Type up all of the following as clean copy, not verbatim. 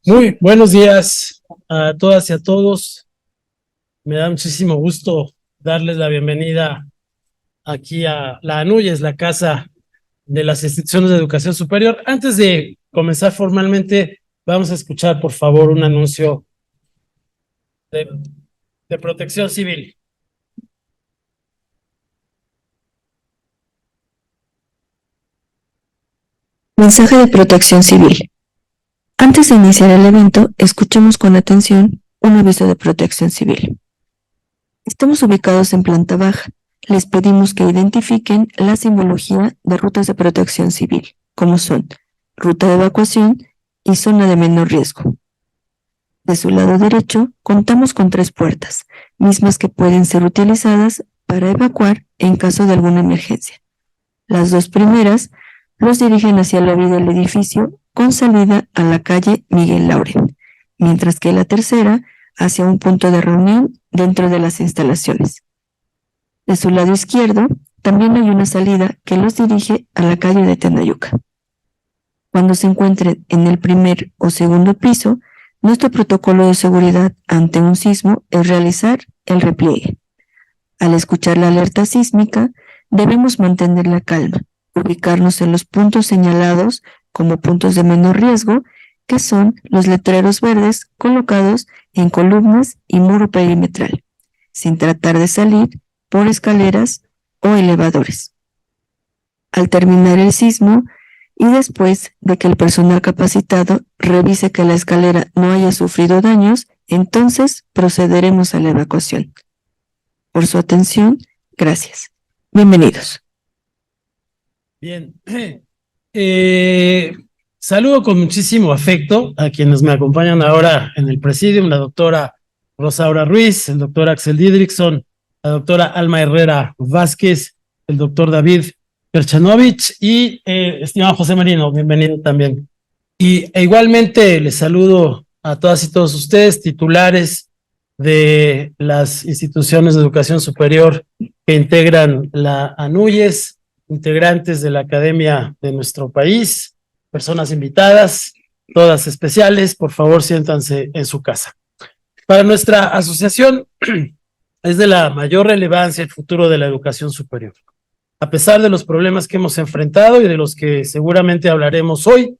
Muy buenos días a todas y a todos. Me da muchísimo gusto darles la bienvenida aquí a la ANUYES, la Casa de las Instituciones de Educación Superior. Antes de comenzar formalmente, vamos a escuchar, por favor, un anuncio de, de Protección Civil. Mensaje de Protección Civil. Antes de iniciar el evento, escuchemos con atención un aviso de Protección Civil. Estamos ubicados en planta baja. Les pedimos que identifiquen la simbología de rutas de protección civil, como son ruta de evacuación y zona de menor riesgo. De su lado derecho, contamos con 3 puertas, mismas que pueden ser utilizadas para evacuar en caso de alguna emergencia. Las 2 primeras los dirigen hacia el lobby del edificio con salida a la calle Miguel Lauren, mientras que la tercera hacia un punto de reunión dentro de las instalaciones. De su lado izquierdo también hay una salida que los dirige a la calle de Tendayuca. Cuando se encuentren en el primer o segundo piso, nuestro protocolo de seguridad ante un sismo es realizar el repliegue. Al escuchar la alerta sísmica, debemos mantener la calma, ubicarnos en los puntos señalados como puntos de menor riesgo, que son los letreros verdes colocados en columnas y muro perimetral, sin tratar de salir por escaleras o elevadores. Al terminar el sismo y después de que el personal capacitado revise que la escalera no haya sufrido daños, entonces procederemos a la evacuación. Por su atención, gracias. Bienvenidos. Bien. Saludo con muchísimo afecto a quienes me acompañan ahora en el presidium, la doctora Rosaura Ruiz, el doctor Axel Didrickson, la doctora Alma Herrera Vázquez, el doctor David Kerchanovich y estimado José Marino, bienvenido también. Igualmente les saludo a todas y todos ustedes, titulares de las instituciones de educación superior que integran la ANUYES, integrantes de la academia de nuestro país, personas invitadas, todas especiales, por favor siéntanse en su casa. Para nuestra asociación es de la mayor relevancia el futuro de la educación superior. A pesar de los problemas que hemos enfrentado y de los que seguramente hablaremos hoy,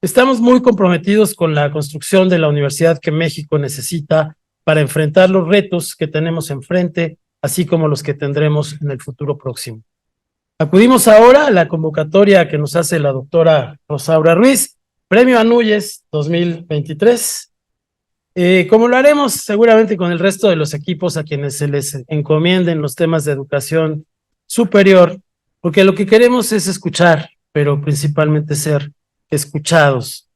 estamos muy comprometidos con la construcción de la universidad que México necesita para enfrentar los retos que tenemos enfrente, así como los que tendremos en el futuro próximo. Acudimos ahora a la convocatoria que nos hace la doctora Rosaura Ruiz, Premio ANUYES 2023. Como lo haremos seguramente con el resto de los equipos a quienes se les encomienden los temas de educación superior, porque lo que queremos es escuchar, pero principalmente ser escuchados.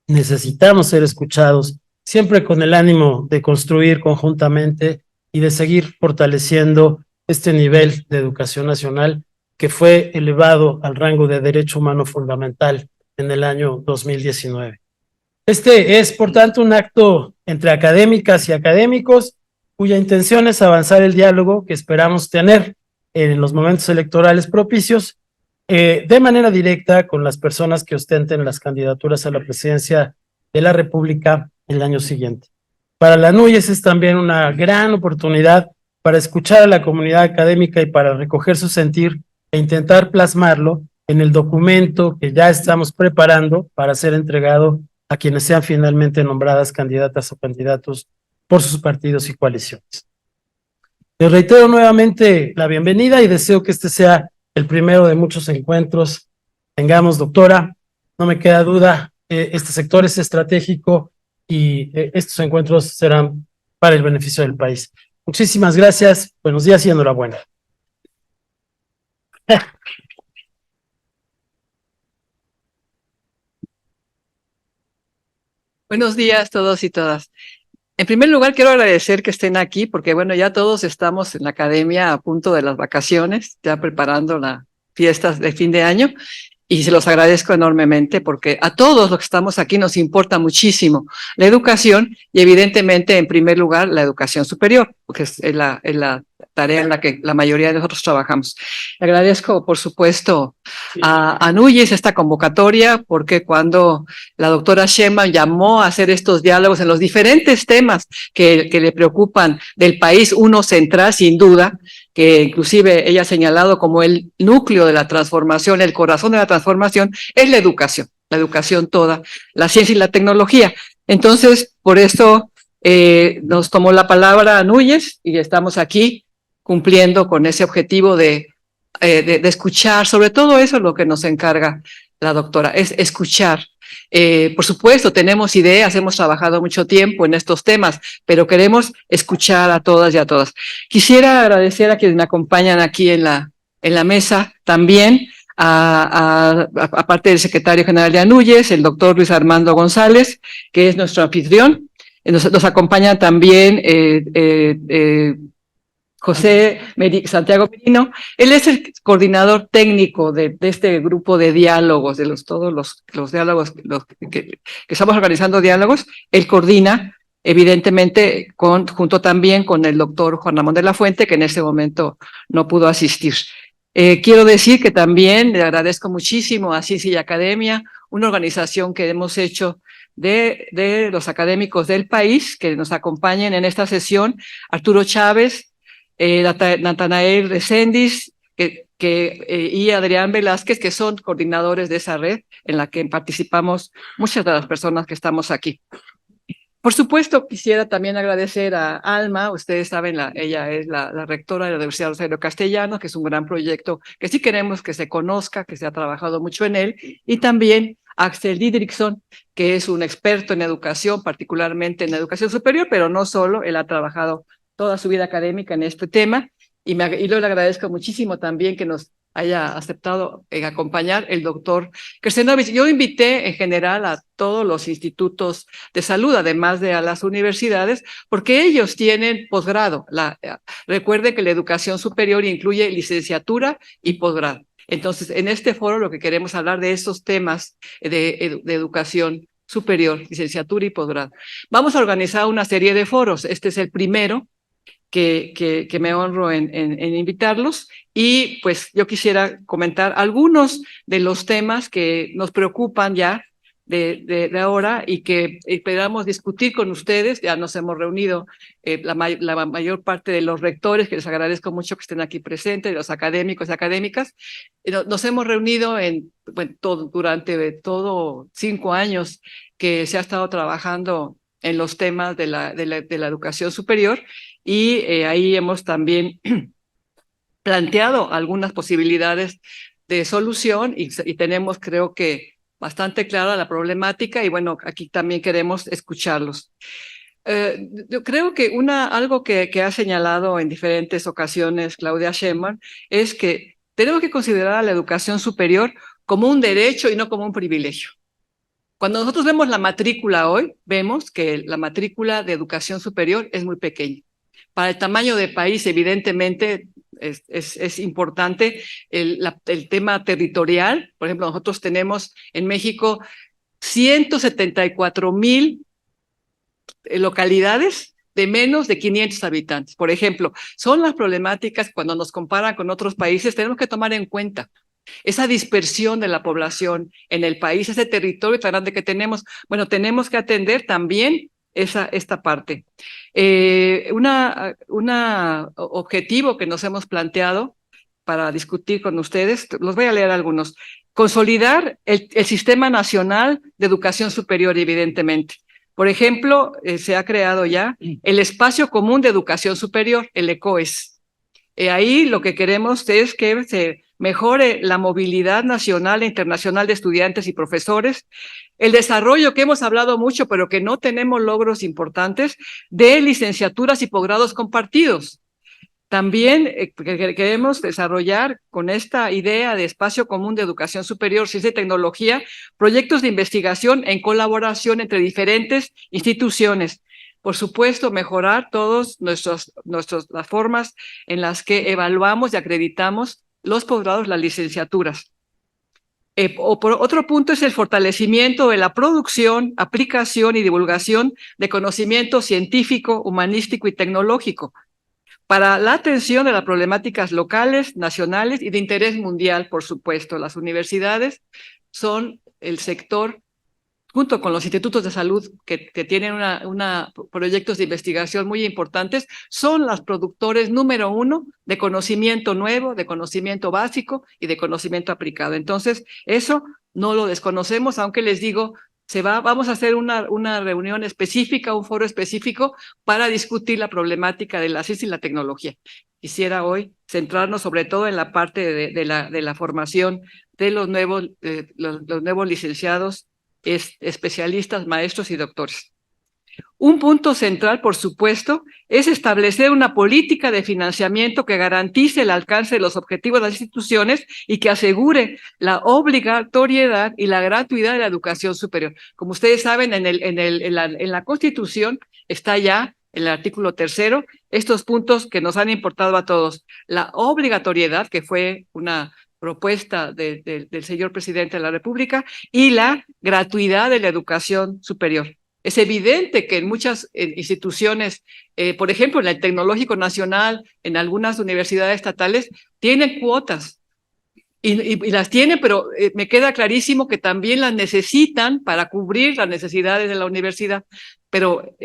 Necesitamos ser escuchados, siempre con el ánimo de construir conjuntamente y de seguir fortaleciendo este nivel de educación nacional que fue elevado al rango de derecho humano fundamental en el año 2019. Este es, por tanto, un acto entre académicas y académicos cuya intención es avanzar el diálogo que esperamos tener en los momentos electorales propicios de manera directa con las personas que ostenten las candidaturas a la presidencia de la República el año siguiente. Para la ANUYES es también una gran oportunidad para escuchar a la comunidad académica y para recoger su sentir e intentar plasmarlo en el documento que ya estamos preparando para ser entregado a quienes sean finalmente nombradas candidatas o candidatos por sus partidos y coaliciones. Les reitero nuevamente la bienvenida y deseo que este sea el primero de muchos encuentros. Tengamos, doctora, no me queda duda, este sector es estratégico y estos encuentros serán para el beneficio del país. Muchísimas gracias, buenos días y enhorabuena. Buenos días todos y todas. En primer lugar, quiero agradecer que estén aquí porque, bueno, ya todos estamos en la academia a punto de las vacaciones, ya preparando las fiestas de fin de año. y se los agradezco enormemente porque a todos los que estamos aquí nos importa muchísimo la educación y evidentemente en primer lugar la educación superior, porque es la tarea en la que la mayoría de nosotros trabajamos. Le agradezco, por supuesto, a Núñez esta convocatoria, porque cuando la doctora Sheinbaum llamó a hacer estos diálogos en los diferentes temas que le preocupan del país, uno central sin duda, que inclusive ella ha señalado como el núcleo de la transformación, el corazón de la transformación, es la educación toda, la ciencia y la tecnología. Entonces, por eso nos tomó la palabra Núñez y estamos aquí cumpliendo con ese objetivo de escuchar, sobre todo eso es lo que nos encarga la doctora, es escuchar. Por supuesto, tenemos ideas, hemos trabajado mucho tiempo en estos temas, pero queremos escuchar a todas y a todas. Quisiera agradecer a quienes me acompañan aquí en la mesa también, aparte del secretario general de ANUYES, el doctor Luis Armando González, que es nuestro anfitrión. Nos acompaña también José Santiago Merino. Él es el coordinador técnico de este grupo de diálogos, de todos los diálogos que estamos organizando diálogos. Él coordina, evidentemente, junto también con el doctor Juan Ramón de la Fuente, que en este momento no pudo asistir. Quiero decir que también le agradezco muchísimo a Ciencia y Academia, una organización que hemos hecho de los académicos del país que nos acompañen en esta sesión, Arturo Chávez, Natanael Reséndiz y Adrián Velázquez, que son coordinadores de esa red en la que participamos muchas de las personas que estamos aquí. Por supuesto, quisiera también agradecer a Alma. Ustedes saben, ella es la rectora de la Universidad Rosario Castellanos, que es un gran proyecto que sí queremos que se conozca, que se ha trabajado mucho en él, y también a Axel Didrikson, que es un experto en educación, particularmente en educación superior, pero no solo, él ha trabajado toda su vida académica en este tema, y yo le agradezco muchísimo también que nos haya aceptado acompañar el doctor Kersenovich. Yo invité en general a todos los institutos de salud, además de a las universidades, porque ellos tienen posgrado. Recuerde que la educación superior incluye licenciatura y posgrado. Entonces, en este foro lo que queremos hablar de esos temas de educación superior, licenciatura y posgrado. Vamos a organizar una serie de foros. Este es el primero que me honro en invitarlos, y pues yo quisiera comentar algunos de los temas que nos preocupan ya de ahora y que esperamos discutir con ustedes. Ya nos hemos reunido la mayor parte de los rectores, que les agradezco mucho que estén aquí presentes, los académicos y académicas. Nos hemos reunido durante todo 5 años que se ha estado trabajando en los temas de la educación superior, y ahí hemos también planteado algunas posibilidades de solución y tenemos, creo que, bastante clara la problemática, y bueno, aquí también queremos escucharlos. Yo creo que algo que ha señalado en diferentes ocasiones Claudia Sheinbaum es que tenemos que considerar a la educación superior como un derecho y no como un privilegio. Cuando nosotros vemos la matrícula hoy, vemos que la matrícula de educación superior es muy pequeña. Para el tamaño del país, evidentemente, es importante el tema territorial. Por ejemplo, nosotros tenemos en México 174,000 localidades de menos de 500 habitantes. Por ejemplo, son las problemáticas cuando nos comparan con otros países, tenemos que tomar en cuenta esa dispersión de la población en el país, ese territorio tan grande que tenemos. Bueno, tenemos que atender también esta parte. Un objetivo que nos hemos planteado para discutir con ustedes, los voy a leer algunos. Consolidar el Sistema Nacional de Educación Superior, evidentemente. Por ejemplo, se ha creado ya el Espacio Común de Educación Superior, el ECOES. Ahí lo que queremos es que se mejore la movilidad nacional e internacional de estudiantes y profesores, el desarrollo que hemos hablado mucho, pero que no tenemos logros importantes, de licenciaturas y posgrados compartidos. También queremos desarrollar con esta idea de espacio común de educación superior, ciencia y tecnología, proyectos de investigación en colaboración entre diferentes instituciones. Por supuesto, mejorar todas las formas en las que evaluamos y acreditamos los posgrados, las licenciaturas. O por otro punto es el fortalecimiento de la producción, aplicación y divulgación de conocimiento científico, humanístico y tecnológico para la atención de las problemáticas locales, nacionales y de interés mundial, por supuesto. Las universidades son el sector, junto con los institutos de salud que tienen proyectos de investigación muy importantes, son los productores número 1 de conocimiento nuevo, de conocimiento básico y de conocimiento aplicado. Entonces, eso no lo desconocemos, aunque les digo, vamos a hacer una reunión específica, un foro específico para discutir la problemática de la ciencia y la tecnología. Quisiera hoy centrarnos sobre todo en la parte de la formación de los nuevos licenciados, especialistas, maestros y doctores. Un punto central, por supuesto, es establecer una política de financiamiento que garantice el alcance de los objetivos de las instituciones y que asegure la obligatoriedad y la gratuidad de la educación superior. Como ustedes saben, en la Constitución está ya, en el artículo 3, estos puntos que nos han importado a todos. La obligatoriedad, que fue una propuesta del señor presidente de la República, y la gratuidad de la educación superior. Es evidente que en muchas instituciones, por ejemplo, en el Tecnológico Nacional, en algunas universidades estatales, tienen cuotas y las tienen, pero me queda clarísimo que también las necesitan para cubrir las necesidades de la universidad. Pero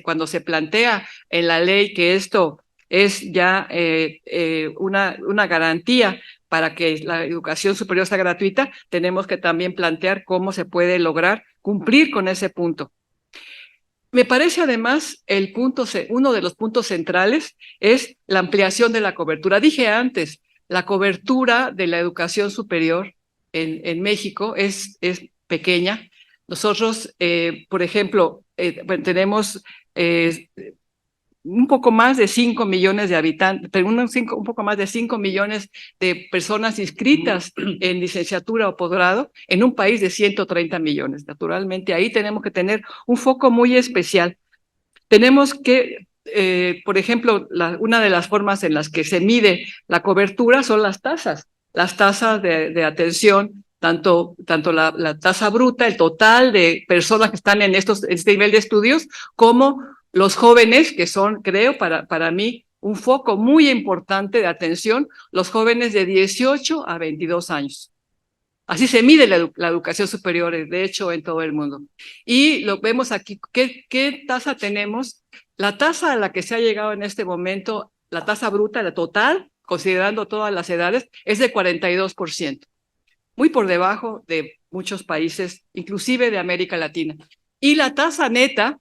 cuando se plantea en la ley que esto es ya una garantía para que la educación superior sea gratuita, tenemos que también plantear cómo se puede lograr cumplir con ese punto. Me parece además uno de los puntos centrales es la ampliación de la cobertura. Dije antes, la cobertura de la educación superior en México es pequeña. Nosotros, por ejemplo, tenemos un poco más de 5 millones de habitantes, un poco más de 5 millones de personas inscritas en licenciatura o posgrado en un país de 130 millones. Naturalmente, ahí tenemos que tener un foco muy especial. Tenemos que, por ejemplo, una de las formas en las que se mide la cobertura son las tasas de atención, tanto la tasa bruta, el total de personas que están en este nivel de estudios, como los jóvenes, que son, creo, para mí, un foco muy importante de atención, los jóvenes de 18 a 22 años. Así se mide la educación superior, de hecho, en todo el mundo. Y lo vemos aquí. ¿Qué tasa tenemos? La tasa a la que se ha llegado en este momento, la tasa bruta, la total, considerando todas las edades, es de 42%. Muy por debajo de muchos países, inclusive de América Latina. Y la tasa neta,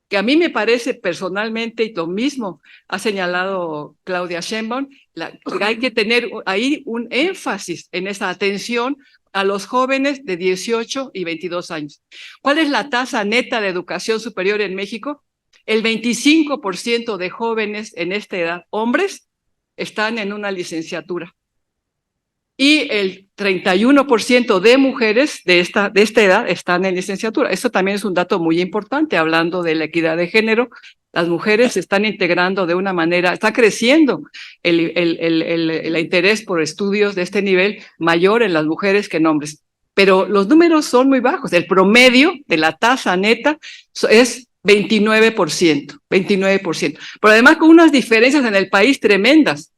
que a mí me parece personalmente, y lo mismo ha señalado Claudia Sheinbaum, que hay que tener ahí un énfasis en esa atención a los jóvenes de 18 y 22 años. ¿Cuál es la tasa neta de educación superior en México? El 25% de jóvenes en esta edad, hombres, están en una licenciatura. Y el 31% de mujeres de esta edad están en licenciatura. Esto también es un dato muy importante, hablando de la equidad de género. Las mujeres se están integrando de una manera, está creciendo el interés por estudios de este nivel mayor en las mujeres que en hombres. Pero los números son muy bajos. El promedio de la tasa neta es 29%. Pero además con unas diferencias en el país tremendas.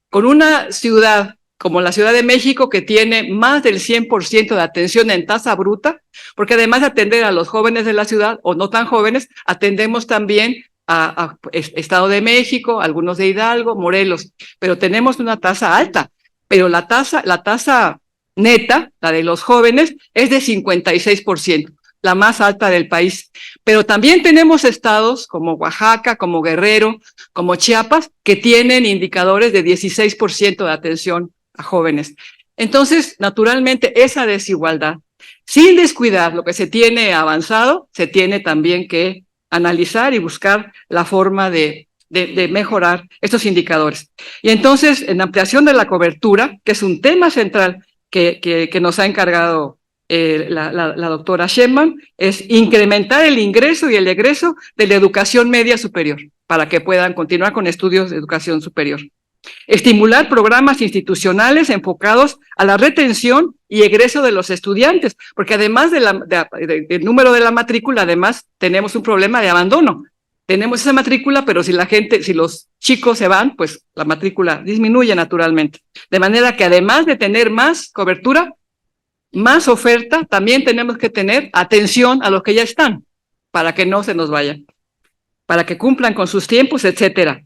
Con una ciudad como la Ciudad de México, que tiene más del 100% de atención en tasa bruta, porque además de atender a los jóvenes de la ciudad, o no tan jóvenes, atendemos también a Estado de México, algunos de Hidalgo, Morelos, pero tenemos una tasa alta, pero la tasa neta, la de los jóvenes, es de 56%, la más alta del país. Pero también tenemos estados como Oaxaca, como Guerrero, como Chiapas, que tienen indicadores de 16% de atención a jóvenes. Entonces, naturalmente, esa desigualdad, sin descuidar lo que se tiene avanzado, se tiene también que analizar y buscar la forma de mejorar estos indicadores. Y entonces, en ampliación de la cobertura, que es un tema central que nos ha encargado la doctora Sheinbaum, es incrementar el ingreso y el egreso de la educación media superior, para que puedan continuar con estudios de educación superior. Estimular programas institucionales enfocados a la retención y egreso de los estudiantes, porque además del número de la matrícula, además tenemos un problema de abandono. Tenemos esa matrícula, pero si los chicos se van, pues la matrícula disminuye naturalmente. De manera que además de tener más cobertura, más oferta, también tenemos que tener atención a los que ya están, para que no se nos vayan, para que cumplan con sus tiempos, etcétera.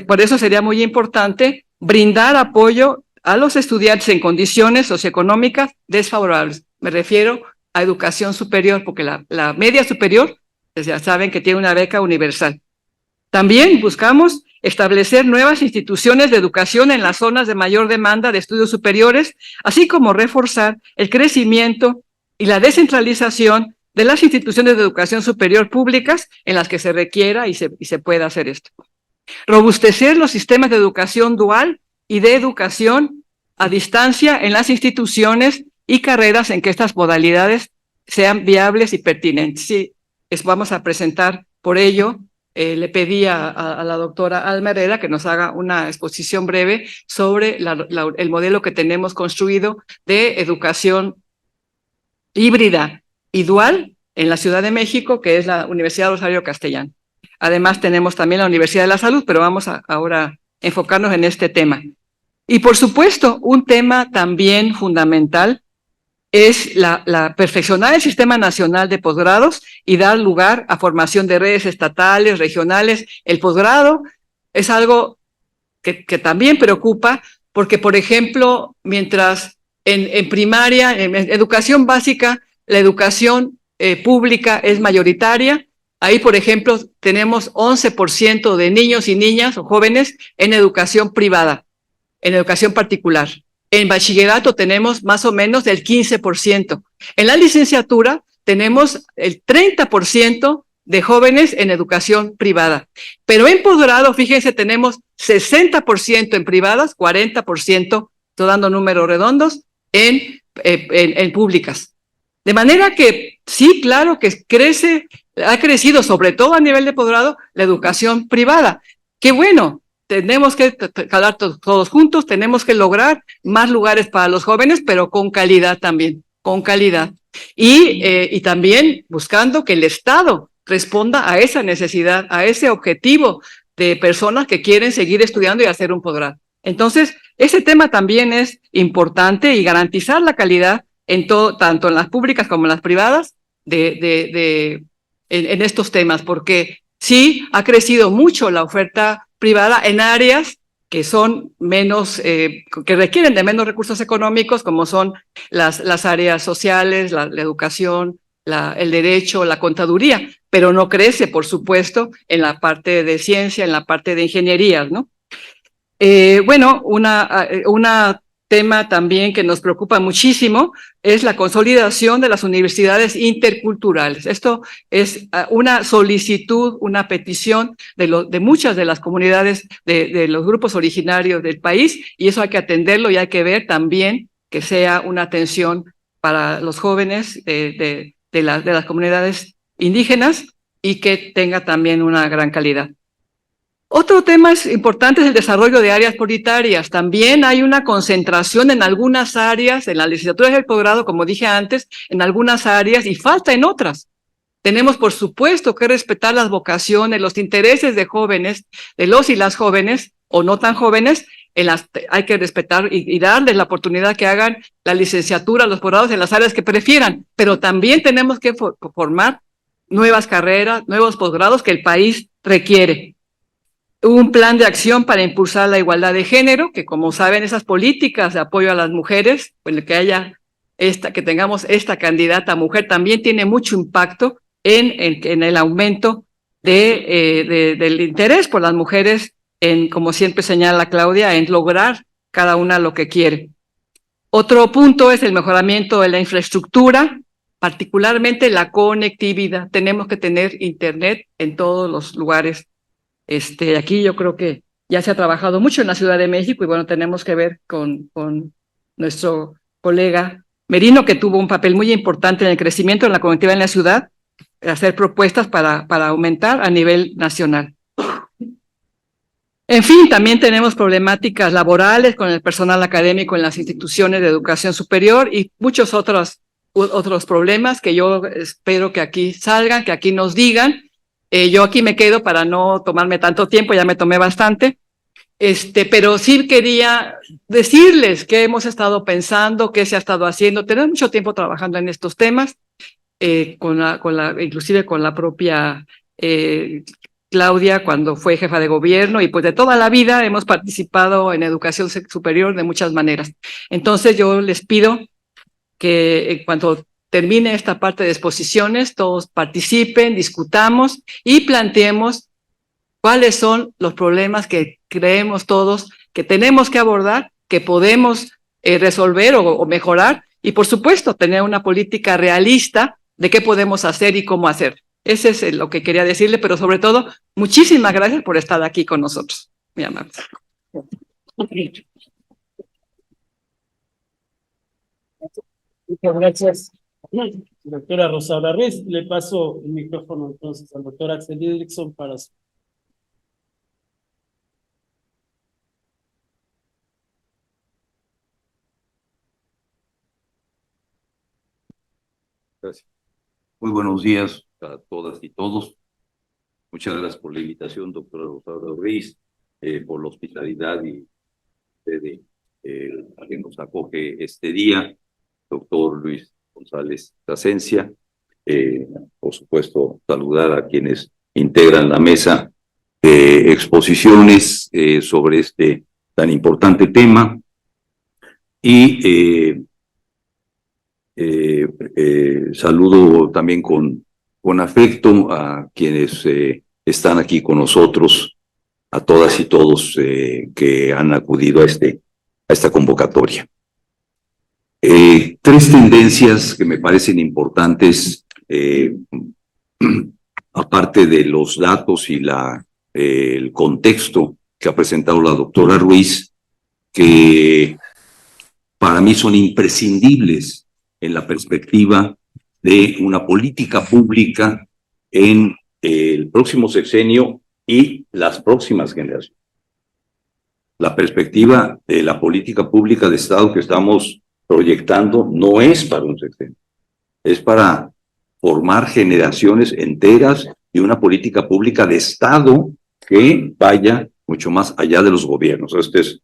Por eso sería muy importante brindar apoyo a los estudiantes en condiciones socioeconómicas desfavorables. Me refiero a educación superior, porque la media superior, ya saben que tiene una beca universal. También buscamos establecer nuevas instituciones de educación en las zonas de mayor demanda de estudios superiores, así como reforzar el crecimiento y la descentralización de las instituciones de educación superior públicas en las que se requiera y se pueda hacer esto. Robustecer los sistemas de educación dual y de educación a distancia en las instituciones y carreras en que estas modalidades sean viables y pertinentes. Sí, vamos a presentar por ello. Le pedí a la doctora Alma Herrera que nos haga una exposición breve sobre el modelo que tenemos construido de educación híbrida y dual en la Ciudad de México, que es la Universidad Rosario Castellán. Además, tenemos también la Universidad de la Salud, pero vamos ahora a enfocarnos en este tema. Y por supuesto, un tema también fundamental es perfeccionar el Sistema Nacional de Posgrados y dar lugar a formación de redes estatales, regionales. El posgrado es algo que también preocupa porque, por ejemplo, mientras en primaria, en educación básica, la educación pública es mayoritaria, ahí, por ejemplo, tenemos 11% de niños y niñas o jóvenes en educación privada, en educación particular. En bachillerato tenemos más o menos el 15%. En la licenciatura tenemos el 30% de jóvenes en educación privada. Pero en posgrado, fíjense, tenemos 60% en privadas, 40%, estoy dando números redondos, en públicas. De manera que sí, claro que ha crecido sobre todo a nivel de posgrado la educación privada. Qué bueno. Tenemos que jalar todos juntos, tenemos que lograr más lugares para los jóvenes, pero con calidad también, con calidad. Y también buscando que el Estado responda a esa necesidad, a ese objetivo de personas que quieren seguir estudiando y hacer un posgrado. Entonces, ese tema también es importante y garantizar la calidad en todo, tanto en las públicas como en las privadas, en estos temas, porque sí ha crecido mucho la oferta privada en áreas que son menos, que requieren de menos recursos económicos, como son las áreas sociales, la educación, el derecho, la contaduría, pero no crece, por supuesto, en la parte de ciencia, en la parte de ingenierías, ¿no? Bueno, una tema también que nos preocupa muchísimo es la consolidación de las universidades interculturales. Esto es una solicitud, una petición de muchas de las comunidades de los grupos originarios del país, y eso hay que atenderlo y hay que ver también que sea una atención para los jóvenes de las comunidades indígenas y que tenga también una gran calidad. Otro tema importante es el desarrollo de áreas prioritarias. También hay una concentración en algunas áreas, en las licenciaturas del posgrado, como dije antes, en algunas áreas y falta en otras. Tenemos, por supuesto, que respetar las vocaciones, los intereses de jóvenes, de los y las jóvenes, o no tan jóvenes, hay que respetar y darles la oportunidad que hagan la licenciatura, los posgrados en las áreas que prefieran, pero también tenemos que formar nuevas carreras, nuevos posgrados que el país requiere. Un plan de acción para impulsar la igualdad de género, que como saben, esas políticas de apoyo a las mujeres, pues que tengamos esta candidata mujer, también tiene mucho impacto en el aumento del interés por las mujeres, como siempre señala Claudia, en lograr cada una lo que quiere. Otro punto es el mejoramiento de la infraestructura, particularmente la conectividad. Tenemos que tener internet en todos los lugares. Aquí yo creo que ya se ha trabajado mucho en la Ciudad de México y bueno, tenemos que ver con nuestro colega Merino, que tuvo un papel muy importante en el crecimiento de la conectividad en la ciudad, hacer propuestas para aumentar a nivel nacional. En fin, también tenemos problemáticas laborales con el personal académico en las instituciones de educación superior y muchos otros problemas que yo espero que aquí salgan, que aquí nos digan. Yo aquí me quedo para no tomarme tanto tiempo, ya me tomé bastante. Pero sí quería decirles qué hemos estado pensando, qué se ha estado haciendo. Tenemos mucho tiempo trabajando en estos temas, inclusive con la propia Claudia cuando fue jefa de gobierno, y pues de toda la vida hemos participado en educación superior de muchas maneras. Entonces yo les pido que en cuanto termine esta parte de exposiciones, todos participen, discutamos y planteemos cuáles son los problemas que creemos todos que tenemos que abordar, que podemos resolver o mejorar, y por supuesto tener una política realista de qué podemos hacer y cómo hacer. Ese es lo que quería decirle, pero sobre todo, muchísimas gracias por estar aquí con nosotros. Muy amable. Muchas gracias, doctora Rosaura Ruiz. Le paso el micrófono entonces al doctor Axel Didrikson para su... Gracias. Muy buenos días a todas y todos. Muchas gracias por la invitación, doctora Rosaura Ruiz, por la hospitalidad y a quien nos acoge este día, doctor Luis González Plasencia. Por supuesto, saludar a quienes integran la mesa de exposiciones sobre este tan importante tema. Y saludo también con afecto a quienes están aquí con nosotros, a todas y todos que han acudido a esta convocatoria. Tres tendencias que me parecen importantes, aparte de los datos y el contexto que ha presentado la doctora Ruiz, que para mí son imprescindibles en la perspectiva de una política pública en el próximo sexenio y las próximas generaciones. La perspectiva de la política pública de Estado que estamos proyectando no es para un sexenio, es para formar generaciones enteras y una política pública de Estado que vaya mucho más allá de los gobiernos. Esta es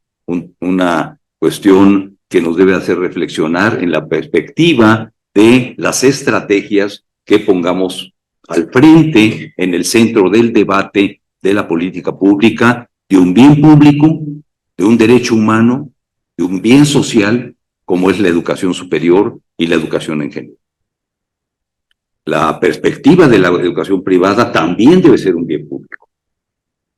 una cuestión que nos debe hacer reflexionar en la perspectiva de las estrategias que pongamos al frente, en el centro del debate de la política pública, de un bien público, de un derecho humano, de un bien social, como es la educación superior y la educación en general. La perspectiva de la educación privada también debe ser un bien público.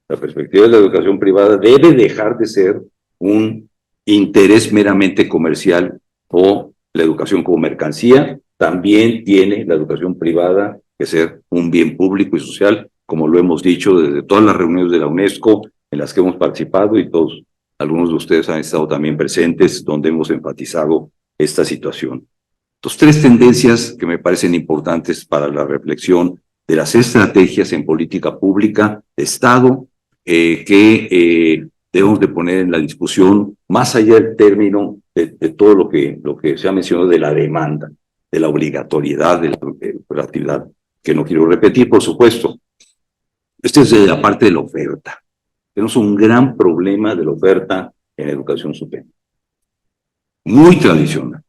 La perspectiva de la educación privada debe dejar de ser un interés meramente comercial o la educación como mercancía. También tiene la educación privada que ser un bien público y social, como lo hemos dicho desde todas las reuniones de la UNESCO en las que hemos participado, y algunos de ustedes han estado también presentes, donde hemos enfatizado esta situación. Entonces, tres tendencias que me parecen importantes para la reflexión de las estrategias en política pública de Estado que debemos de poner en la discusión, más allá del término de todo lo que se ha mencionado de la demanda, de la obligatoriedad, de la actividad, que no quiero repetir, por supuesto. Esta es de la parte de la oferta. Tenemos un gran problema de la oferta en educación superior. Muy tradicional,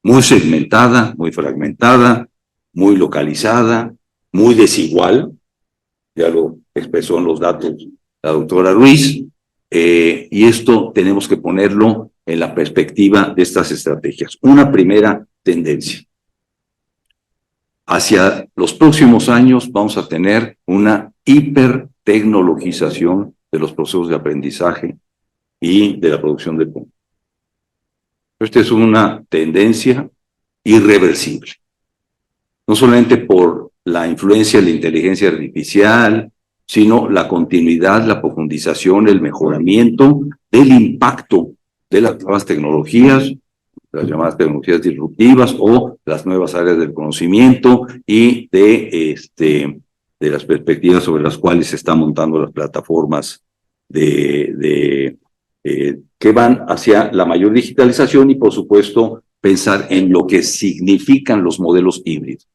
muy segmentada, muy fragmentada, muy localizada, muy desigual. Ya lo expresó en los datos la doctora Ruiz. Y esto tenemos que ponerlo en la perspectiva de estas estrategias. Una primera tendencia. Hacia los próximos años vamos a tener una hipertecnologización de los procesos de aprendizaje y de la producción de puntos. Esta es una tendencia irreversible. No solamente por la influencia de la inteligencia artificial, sino la continuidad, la profundización, el mejoramiento del impacto de las nuevas tecnologías, las llamadas tecnologías disruptivas o las nuevas áreas del conocimiento, y de las perspectivas sobre las cuales se están montando las plataformas que van hacia la mayor digitalización y, por supuesto, pensar en lo que significan los modelos híbridos.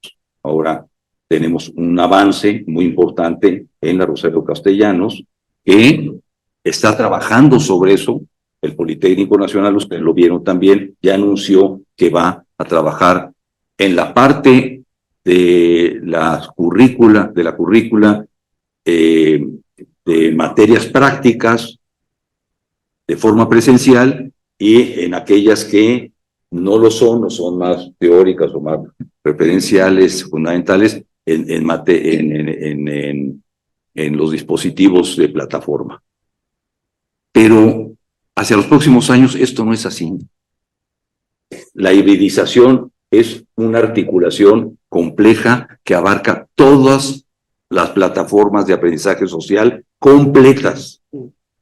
Ahora tenemos un avance muy importante en la Rosario Castellanos, que está trabajando sobre eso. El Politécnico Nacional, ustedes lo vieron también, ya anunció que va a trabajar en la parte de la currícula, de materias prácticas de forma presencial, y en aquellas que no lo son, o son más teóricas o más referenciales, fundamentales, en los dispositivos de plataforma. Pero hacia los próximos años esto no es así. La hibridización es una articulación compleja que abarca todas las plataformas de aprendizaje social completas.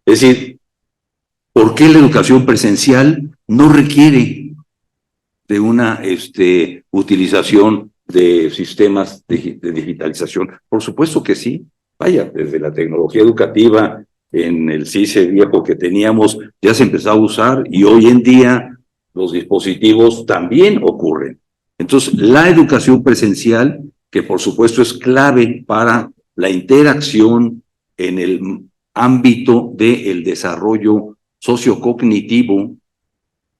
Es decir, ¿por qué la educación presencial no requiere de una utilización de sistemas de digitalización? Por supuesto que sí. Vaya, desde la tecnología educativa en el CICE viejo que teníamos ya se empezó a usar, y hoy en día los dispositivos también ocurren. Entonces, la educación presencial, que por supuesto es clave para la interacción en el ámbito del desarrollo sociocognitivo,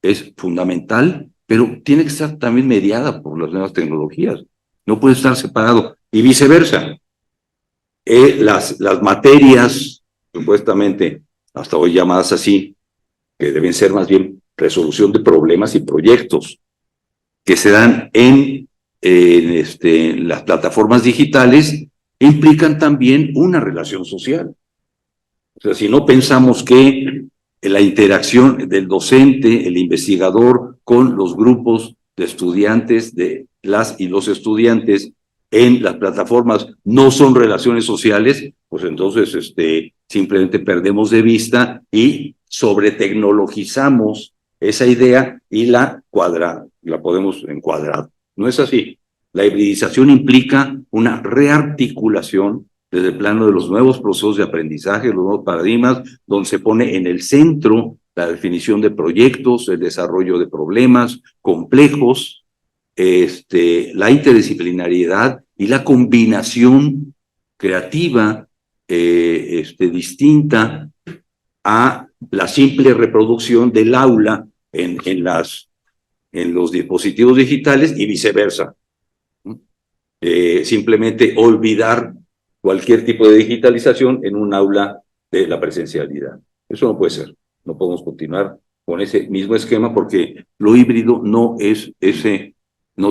es fundamental, pero tiene que estar también mediada por las nuevas tecnologías. No puede estar separado, y viceversa. Las materias, supuestamente, hasta hoy llamadas así, que deben ser más bien resolución de problemas y proyectos, que se dan en las plataformas digitales, implican también una relación social. O sea, si no pensamos que la interacción del docente, el investigador, con los grupos de estudiantes, de las y los estudiantes en las plataformas no son relaciones sociales, pues entonces simplemente perdemos de vista y sobretecnologizamos esa idea y la podemos encuadrar. No es así. La hibridización implica una rearticulación desde el plano de los nuevos procesos de aprendizaje, los nuevos paradigmas, donde se pone en el centro la definición de proyectos, el desarrollo de problemas complejos, la interdisciplinariedad y la combinación creativa distinta a la simple reproducción del aula en los dispositivos digitales y viceversa. Simplemente olvidar cualquier tipo de digitalización en un aula de la presencialidad. Eso no puede ser. No podemos continuar con ese mismo esquema, porque lo híbrido no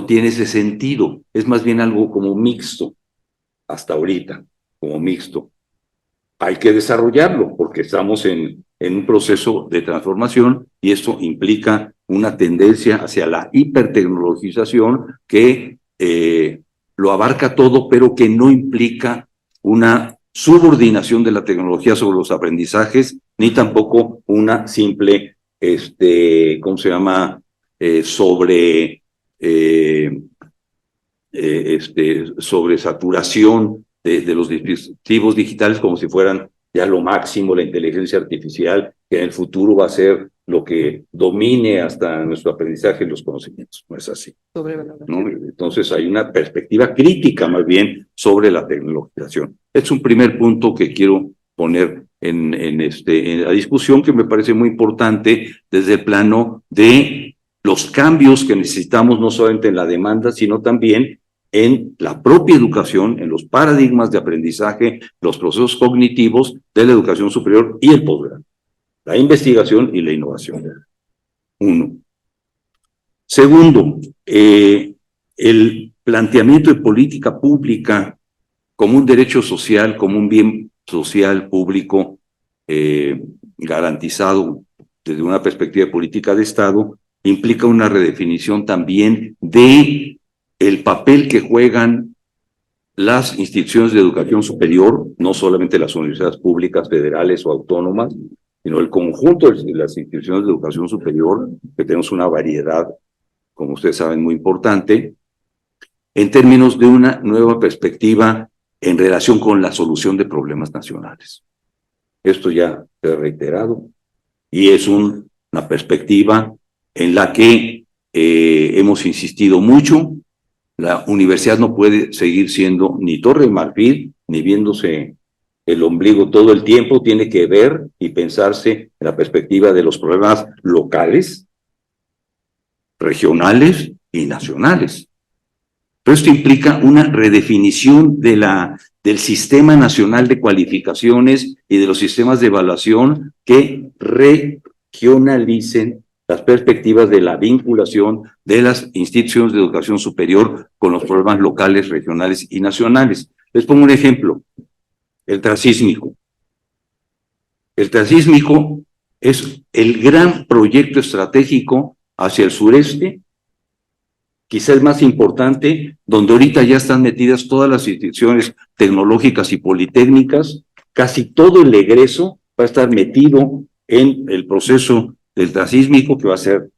tiene ese sentido. Es más bien algo como mixto, hasta ahorita, como mixto. Hay que desarrollarlo porque estamos en un proceso de transformación, y esto implica una tendencia hacia la hipertecnologización que lo abarca todo, pero que no implica una subordinación de la tecnología sobre los aprendizajes, ni tampoco una simple, ¿cómo se llama? Sobresaturación de los dispositivos digitales como si fueran ya lo máximo, la inteligencia artificial, que en el futuro va a ser lo que domine hasta nuestro aprendizaje y los conocimientos. No es así, ¿no? Entonces hay una perspectiva crítica más bien sobre la tecnologización. Es un primer punto que quiero poner en la discusión, que me parece muy importante desde el plano de los cambios que necesitamos, no solamente en la demanda, sino también en la propia educación, en los paradigmas de aprendizaje, los procesos cognitivos de la educación superior y el posgrado, la investigación y la innovación. Uno. Segundo, el planteamiento de política pública como un derecho social, como un bien social público garantizado desde una perspectiva de política de Estado, implica una redefinición también de el papel que juegan las instituciones de educación superior, no solamente las universidades públicas, federales o autónomas, sino el conjunto de las instituciones de educación superior, que tenemos una variedad, como ustedes saben, muy importante, en términos de una nueva perspectiva en relación con la solución de problemas nacionales. esto ya se ha reiterado, y es una perspectiva en la que hemos insistido mucho. La universidad no puede seguir siendo ni Torre de Marfil, ni viéndose el ombligo todo el tiempo, tiene que ver y pensarse en la perspectiva de los problemas locales, regionales y nacionales. Pero esto implica una redefinición del Sistema Nacional de Cualificaciones y de los sistemas de evaluación que regionalicen las perspectivas de la vinculación de las instituciones de educación superior con los problemas locales, regionales y nacionales. Les pongo un ejemplo, el transísmico. El transísmico es el gran proyecto estratégico hacia el sureste, quizás el más importante, donde ahorita ya están metidas todas las instituciones tecnológicas y politécnicas. Casi todo el egreso va a estar metido en el proceso del transísmico, que va a ser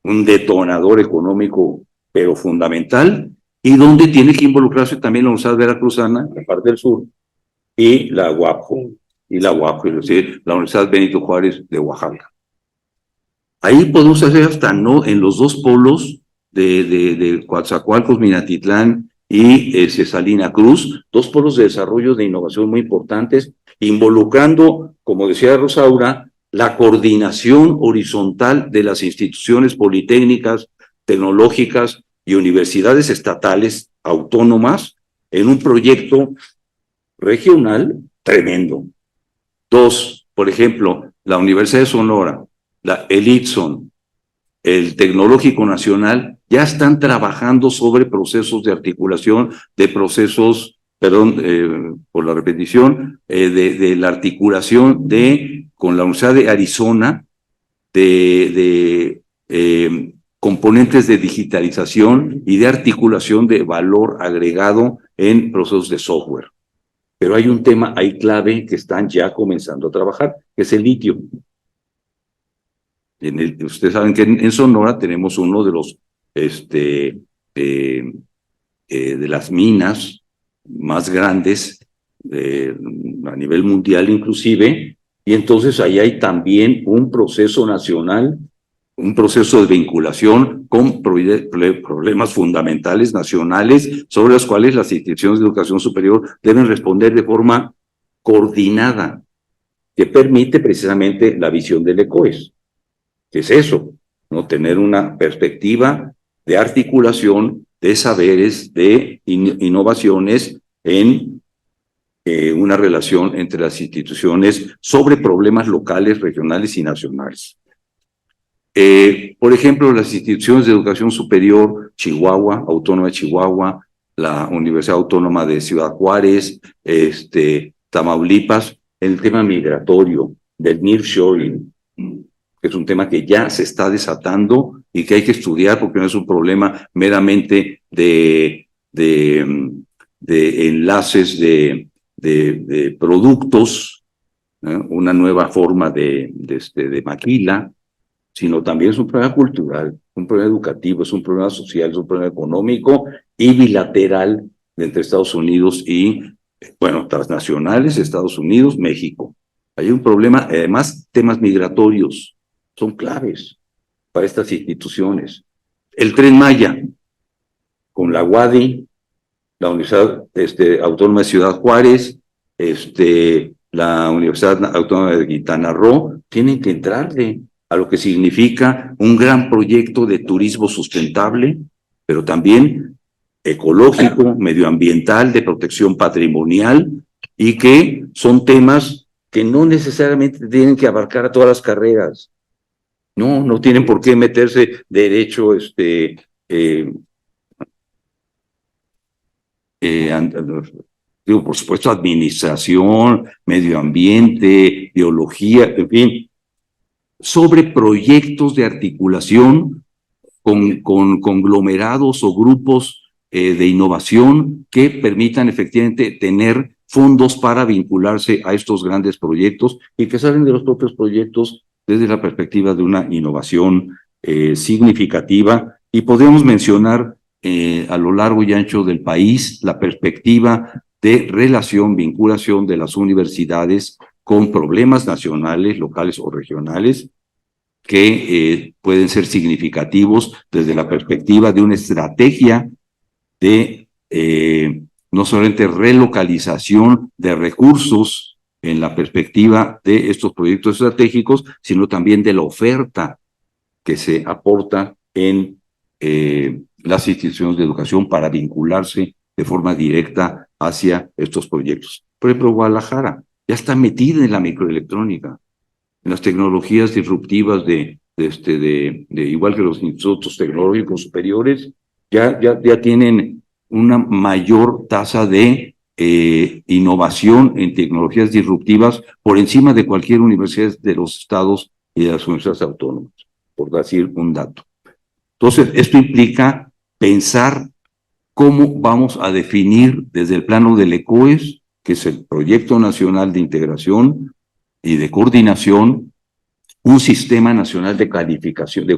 un detonador económico, pero fundamental, y donde tiene que involucrarse también la Universidad Veracruzana, la parte del sur, y la UAPJO, es decir, la Universidad Benito Juárez de Oaxaca. Ahí podemos hacer hasta no en los dos polos de Coatzacoalcos, Minatitlán y Salina Cruz, dos polos de desarrollo de innovación muy importantes, involucrando, como decía Rosaura, la coordinación horizontal de las instituciones politécnicas, tecnológicas y universidades estatales autónomas en un proyecto regional tremendo. Dos, por ejemplo, la Universidad de Sonora, el ITSON, el Tecnológico Nacional, ya están trabajando sobre procesos de articulación, de procesos, perdón por la repetición, de la articulación con la Universidad de Arizona, de componentes de digitalización y de articulación de valor agregado en procesos de software. Pero hay un tema ahí clave que están ya comenzando a trabajar, que es el litio. Ustedes saben que en Sonora tenemos uno de los de las minas más grandes a nivel mundial inclusive, y entonces ahí hay también un proceso nacional, un proceso de vinculación con problemas fundamentales nacionales sobre los cuales las instituciones de educación superior deben responder de forma coordinada, que permite precisamente la visión del ECOES. ¿Qué es eso? ¿No? Tener una perspectiva de articulación de saberes, de innovaciones en una relación entre las instituciones sobre problemas locales, regionales y nacionales. Por ejemplo, las instituciones de educación superior, Chihuahua, Autónoma de Chihuahua, la Universidad Autónoma de Ciudad Juárez, Tamaulipas, el tema migratorio, del nearshoring, que es un tema que ya se está desatando y que hay que estudiar porque no es un problema meramente de enlaces de productos, una nueva forma de maquila, sino también es un problema cultural, un problema educativo, es un problema social, es un problema económico y bilateral entre Estados Unidos y, bueno, transnacionales, Estados Unidos, México. Hay un problema, además, temas migratorios son claves para estas instituciones. El Tren Maya, con la UADY, la Universidad Autónoma de Ciudad Juárez, la Universidad Autónoma de Quintana Roo, tienen que entrarle a lo que significa un gran proyecto de turismo sustentable, pero también ecológico, medioambiental, de protección patrimonial, y que son temas que no necesariamente tienen que abarcar a todas las carreras. No tienen por qué meterse derecho, digo, por supuesto, administración, medio ambiente, biología, en fin, sobre proyectos de articulación con conglomerados o grupos de innovación que permitan efectivamente tener fondos para vincularse a estos grandes proyectos y que salen de los propios proyectos desde la perspectiva de una innovación significativa. Y podemos mencionar a lo largo y ancho del país la perspectiva de relación, vinculación de las universidades con problemas nacionales, locales o regionales que pueden ser significativos desde la perspectiva de una estrategia de no solamente relocalización de recursos en la perspectiva de estos proyectos estratégicos, sino también de la oferta que se aporta en las instituciones de educación para vincularse de forma directa hacia estos proyectos. Por ejemplo, Guadalajara ya está metida en la microelectrónica, en las tecnologías disruptivas de igual que los institutos tecnológicos superiores, ya tienen una mayor tasa de innovación en tecnologías disruptivas por encima de cualquier universidad de los estados y de las universidades autónomas, por decir un dato. Entonces, esto implica pensar cómo vamos a definir desde el plano del ECOES, que es el Proyecto Nacional de Integración y de Coordinación, un sistema nacional de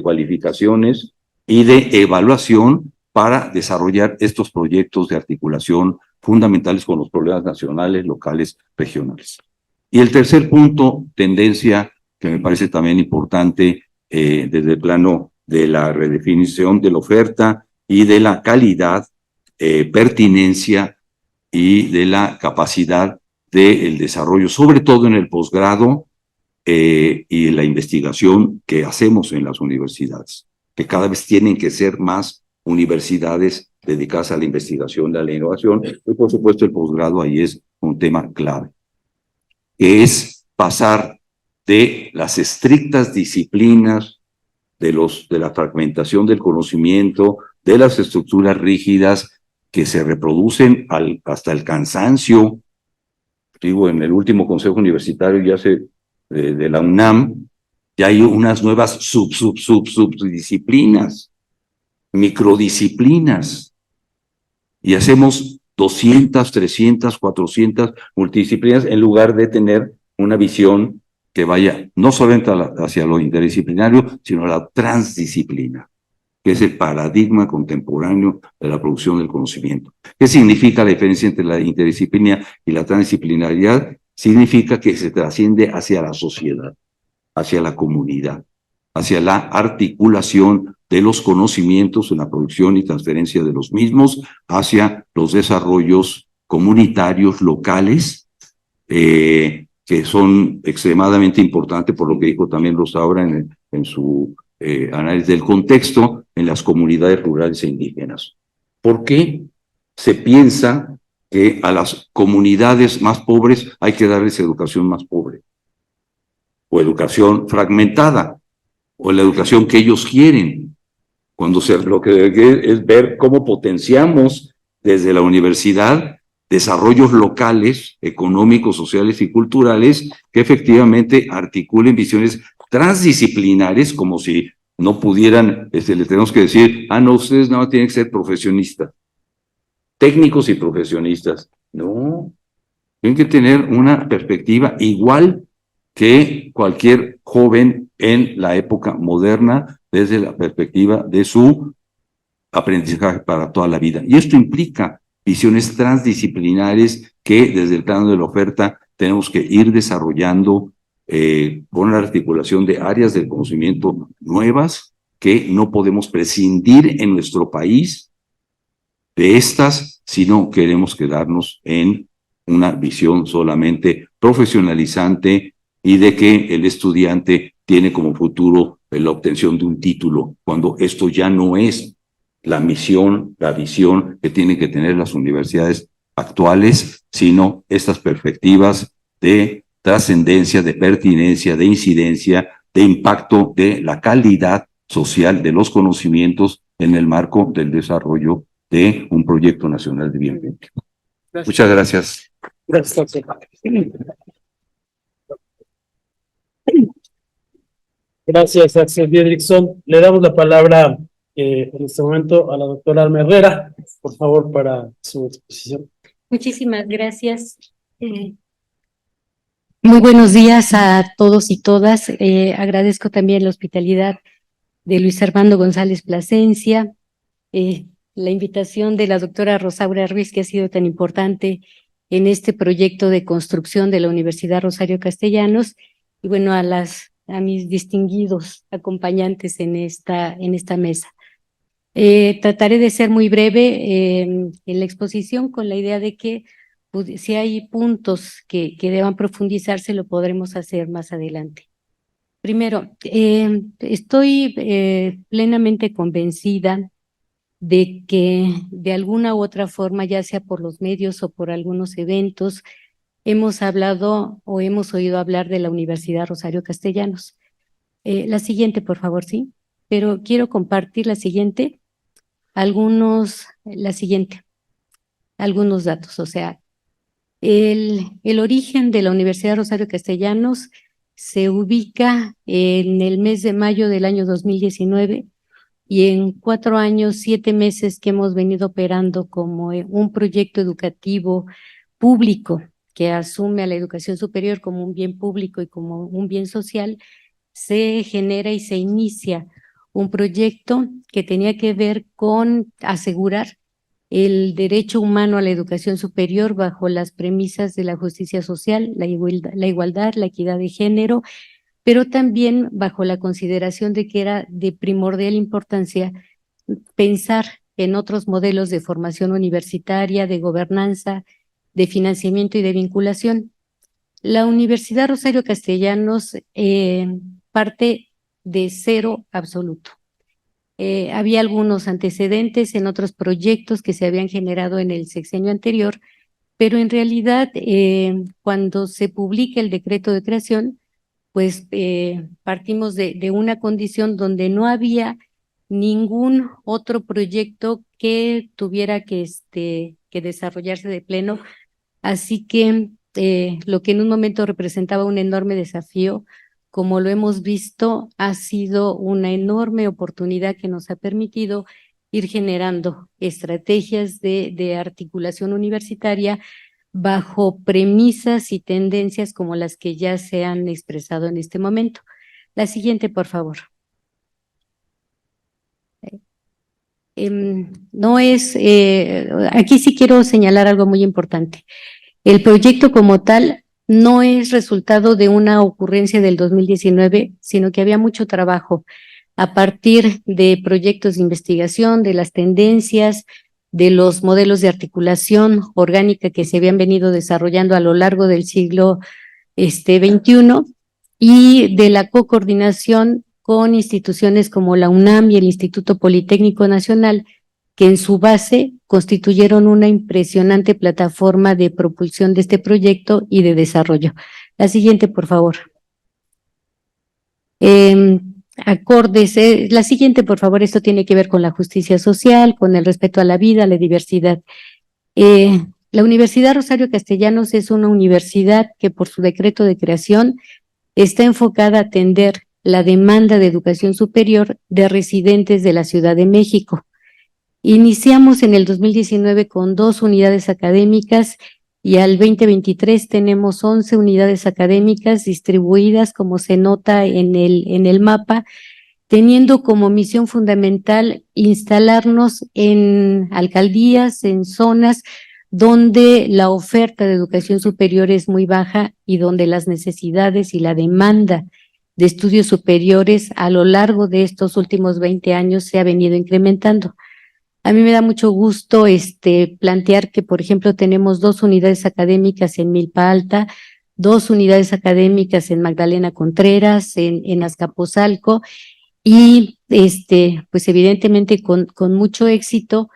cualificaciones y de evaluación para desarrollar estos proyectos de articulación fundamentales con los problemas nacionales, locales, regionales. Y el tercer punto, tendencia, que me parece también importante desde el plano de la redefinición de la oferta y de la calidad, pertinencia y de la capacidad del desarrollo, sobre todo en el posgrado y la investigación que hacemos en las universidades, que cada vez tienen que ser más universidades dedicadas a la investigación, a la innovación, y por supuesto el posgrado ahí es un tema clave, que es pasar de las estrictas disciplinas de la fragmentación del conocimiento, de las estructuras rígidas que se reproducen hasta el cansancio. Digo, en el último consejo universitario de la UNAM, ya hay unas nuevas subdisciplinas, microdisciplinas, y hacemos 200, 300, 400 multidisciplinas en lugar de tener una visión que vaya no solamente hacia lo interdisciplinario, sino a la transdisciplina, que es el paradigma contemporáneo de la producción del conocimiento. ¿Qué significa la diferencia entre la interdisciplina y la transdisciplinaridad? Significa que se trasciende hacia la sociedad, hacia la comunidad, hacia la articulación de los conocimientos en la producción y transferencia de los mismos, hacia los desarrollos comunitarios locales, que son extremadamente importantes, por lo que dijo también Rosaura en su análisis del contexto, en las comunidades rurales e indígenas. ¿Por qué se piensa que a las comunidades más pobres hay que darles educación más pobre? O educación fragmentada, o la educación que ellos quieren, cuando lo que es ver cómo potenciamos desde la universidad desarrollos locales, económicos, sociales y culturales que efectivamente articulen visiones transdisciplinares, como si no pudieran, le tenemos que decir, no, ustedes no tienen que ser profesionistas, técnicos y profesionistas. No, tienen que tener una perspectiva igual que cualquier joven en la época moderna, desde la perspectiva de su aprendizaje para toda la vida. Y esto implica visiones transdisciplinares que desde el plano de la oferta tenemos que ir desarrollando con la articulación de áreas del conocimiento nuevas que no podemos prescindir en nuestro país de estas si no queremos quedarnos en una visión solamente profesionalizante y de que el estudiante tiene como futuro la obtención de un título, cuando esto ya no es la misión, la visión que tienen que tener las universidades actuales, sino estas perspectivas de trascendencia, de pertinencia, de incidencia, de impacto de la calidad social de los conocimientos en el marco del desarrollo de un proyecto nacional de bien público. Muchas gracias. Gracias. Gracias, Axel Didrikson. Le damos la palabra en este momento a la doctora Alma Herrera, por favor, para su exposición. Muchísimas gracias. Muy buenos días a todos y todas. Agradezco también la hospitalidad de Luis Armando González Plasencia, la invitación de la doctora Rosaura Ruiz, que ha sido tan importante en este proyecto de construcción de la Universidad Rosario Castellanos y bueno, a mis distinguidos acompañantes en esta mesa. Trataré de ser muy breve en la exposición con la idea de que si hay puntos que deban profundizarse, lo podremos hacer más adelante. Primero, estoy plenamente convencida de que de alguna u otra forma, ya sea por los medios o por algunos eventos, hemos hablado o hemos oído hablar de la Universidad Rosario Castellanos. La siguiente, por favor, sí. Pero quiero compartir la siguiente, algunos datos. O sea, el origen de la Universidad Rosario Castellanos se ubica en el mes de mayo del año 2019 y en 4 años, 7 meses que hemos venido operando como un proyecto educativo público que asume a la educación superior como un bien público y como un bien social, se genera y se inicia un proyecto que tenía que ver con asegurar el derecho humano a la educación superior bajo las premisas de la justicia social, la igualdad, la equidad de género, pero también bajo la consideración de que era de primordial importancia pensar en otros modelos de formación universitaria, de gobernanza, de financiamiento y de vinculación. La Universidad Rosario Castellanos parte de cero absoluto. Había algunos antecedentes en otros proyectos que se habían generado en el sexenio anterior, pero en realidad cuando se publica el decreto de creación, pues partimos de una condición donde no había ningún otro proyecto que tuviera que desarrollarse de pleno. Así que lo que en un momento representaba un enorme desafío, como lo hemos visto, ha sido una enorme oportunidad que nos ha permitido ir generando estrategias de articulación universitaria bajo premisas y tendencias como las que ya se han expresado en este momento. La siguiente, por favor. Aquí sí quiero señalar algo muy importante. El proyecto como tal no es resultado de una ocurrencia del 2019, sino que había mucho trabajo a partir de proyectos de investigación, de las tendencias, de los modelos de articulación orgánica que se habían venido desarrollando a lo largo del siglo XXI y de la coordinación con instituciones como la UNAM y el Instituto Politécnico Nacional, que en su base constituyeron una impresionante plataforma de propulsión de este proyecto y de desarrollo. La siguiente, por favor. La siguiente, por favor, esto tiene que ver con la justicia social, con el respeto a la vida, a la diversidad. La Universidad Rosario Castellanos es una universidad que por su decreto de creación está enfocada a atender la demanda de educación superior de residentes de la Ciudad de México. Iniciamos en el 2019 con 2 unidades académicas y al 2023 tenemos 11 unidades académicas distribuidas, como se nota en el mapa, teniendo como misión fundamental instalarnos en alcaldías, en zonas donde la oferta de educación superior es muy baja y donde las necesidades y la demanda de estudios superiores a lo largo de estos últimos 20 años se ha venido incrementando. A mí me da mucho gusto plantear que, por ejemplo, tenemos 2 unidades académicas en Milpa Alta, 2 unidades académicas en Magdalena Contreras, en Azcapotzalco, y pues evidentemente con mucho éxito,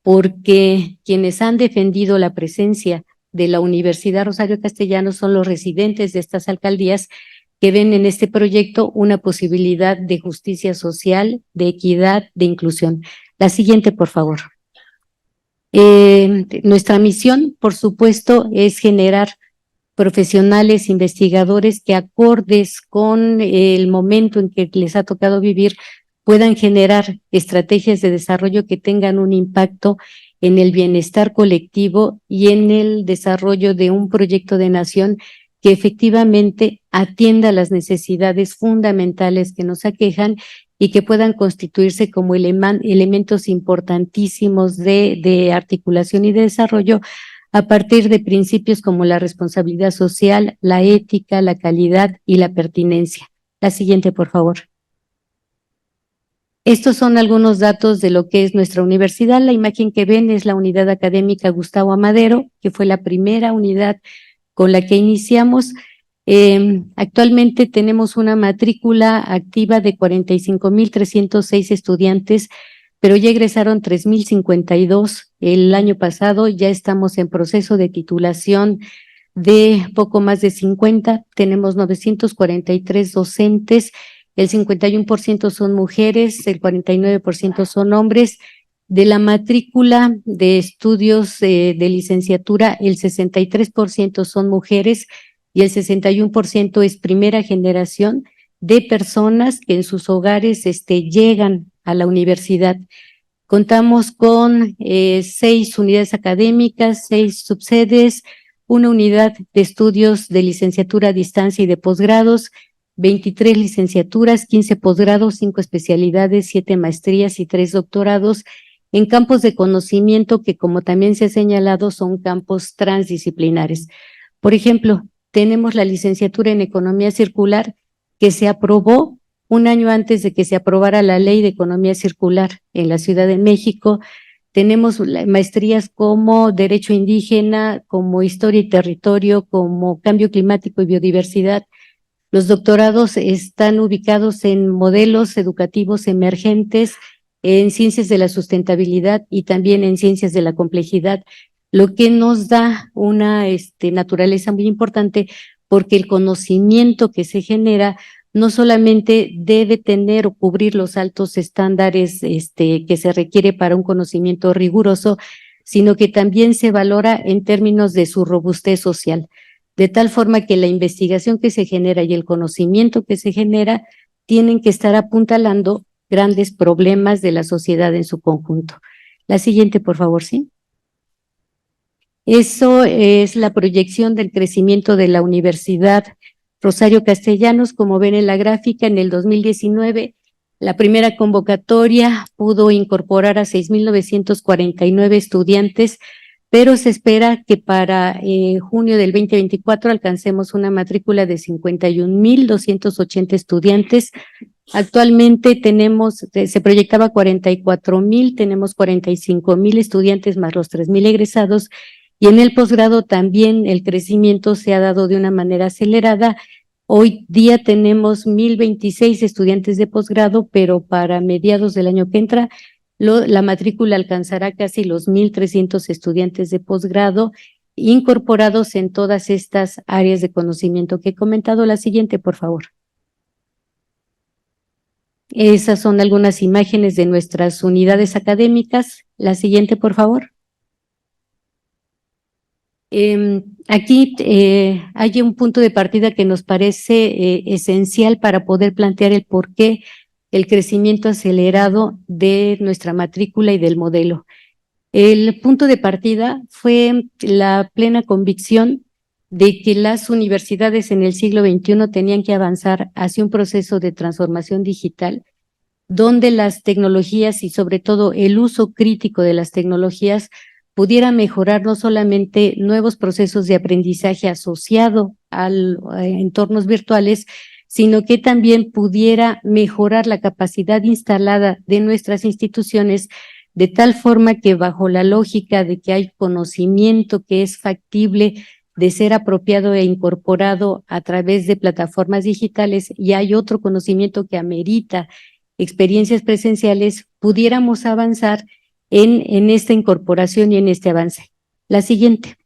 porque quienes han defendido la presencia de la Universidad Rosario Castellanos son los residentes de estas alcaldías que ven en este proyecto una posibilidad de justicia social, de equidad, de inclusión. La siguiente, por favor. Nuestra misión, por supuesto, es generar profesionales, investigadores que acordes con el momento en que les ha tocado vivir, puedan generar estrategias de desarrollo que tengan un impacto en el bienestar colectivo y en el desarrollo de un proyecto de nación que efectivamente atienda las necesidades fundamentales que nos aquejan y que puedan constituirse como elementos importantísimos de articulación y de desarrollo a partir de principios como la responsabilidad social, la ética, la calidad y la pertinencia. La siguiente, por favor. Estos son algunos datos de lo que es nuestra universidad. La imagen que ven es la unidad académica Gustavo Amadero, que fue la primera unidad con la que iniciamos. Actualmente tenemos una matrícula activa de 45,306 estudiantes, pero ya egresaron 3,052 el año pasado. Ya estamos en proceso de titulación de poco más de 50. Tenemos 943 docentes. El 51% son mujeres, el 49% son hombres. De la matrícula de estudios de licenciatura, el 63% son mujeres y el 61% es primera generación de personas que en sus hogares llegan a la universidad. Contamos con 6 unidades académicas, 6 subsedes, una unidad de estudios de licenciatura a distancia y de posgrados, 23 licenciaturas, 15 posgrados, 5 especialidades, 7 maestrías y 3 doctorados en campos de conocimiento que, como también se ha señalado, son campos transdisciplinares. Por ejemplo, tenemos la licenciatura en Economía Circular que se aprobó un año antes de que se aprobara la Ley de Economía Circular en la Ciudad de México. Tenemos maestrías como Derecho Indígena, como Historia y Territorio, como Cambio Climático y Biodiversidad. Los doctorados están ubicados en modelos educativos emergentes, en ciencias de la sustentabilidad y también en ciencias de la complejidad, lo que nos da una naturaleza muy importante, porque el conocimiento que se genera no solamente debe tener o cubrir los altos estándares que se requiere para un conocimiento riguroso, sino que también se valora en términos de su robustez social, de tal forma que la investigación que se genera y el conocimiento que se genera tienen que estar apuntalando grandes problemas de la sociedad en su conjunto. La siguiente, por favor, ¿sí? Eso es la proyección del crecimiento de la Universidad Rosario Castellanos. Como ven en la gráfica, en el 2019, la primera convocatoria pudo incorporar a 6,949 estudiantes, pero se espera que para junio del 2024 alcancemos una matrícula de 51,280 estudiantes. Actualmente se proyectaba 44,000, tenemos 45,000 estudiantes más los 3,000 egresados, y en el posgrado también el crecimiento se ha dado de una manera acelerada. Hoy día tenemos 1,026 estudiantes de posgrado, pero para mediados del año que entra la matrícula alcanzará casi los 1,300 estudiantes de posgrado incorporados en todas estas áreas de conocimiento que he comentado. La siguiente, por favor. Esas son algunas imágenes de nuestras unidades académicas. La siguiente, por favor. Aquí hay un punto de partida que nos parece esencial para poder plantear el porqué el crecimiento acelerado de nuestra matrícula y del modelo. El punto de partida fue la plena convicción de que las universidades en el siglo XXI tenían que avanzar hacia un proceso de transformación digital, donde las tecnologías y sobre todo el uso crítico de las tecnologías pudiera mejorar no solamente nuevos procesos de aprendizaje asociado a entornos virtuales, sino que también pudiera mejorar la capacidad instalada de nuestras instituciones, de tal forma que bajo la lógica de que hay conocimiento que es factible de ser apropiado e incorporado a través de plataformas digitales, y hay otro conocimiento que amerita experiencias presenciales, pudiéramos avanzar en esta incorporación y en este avance. La siguiente.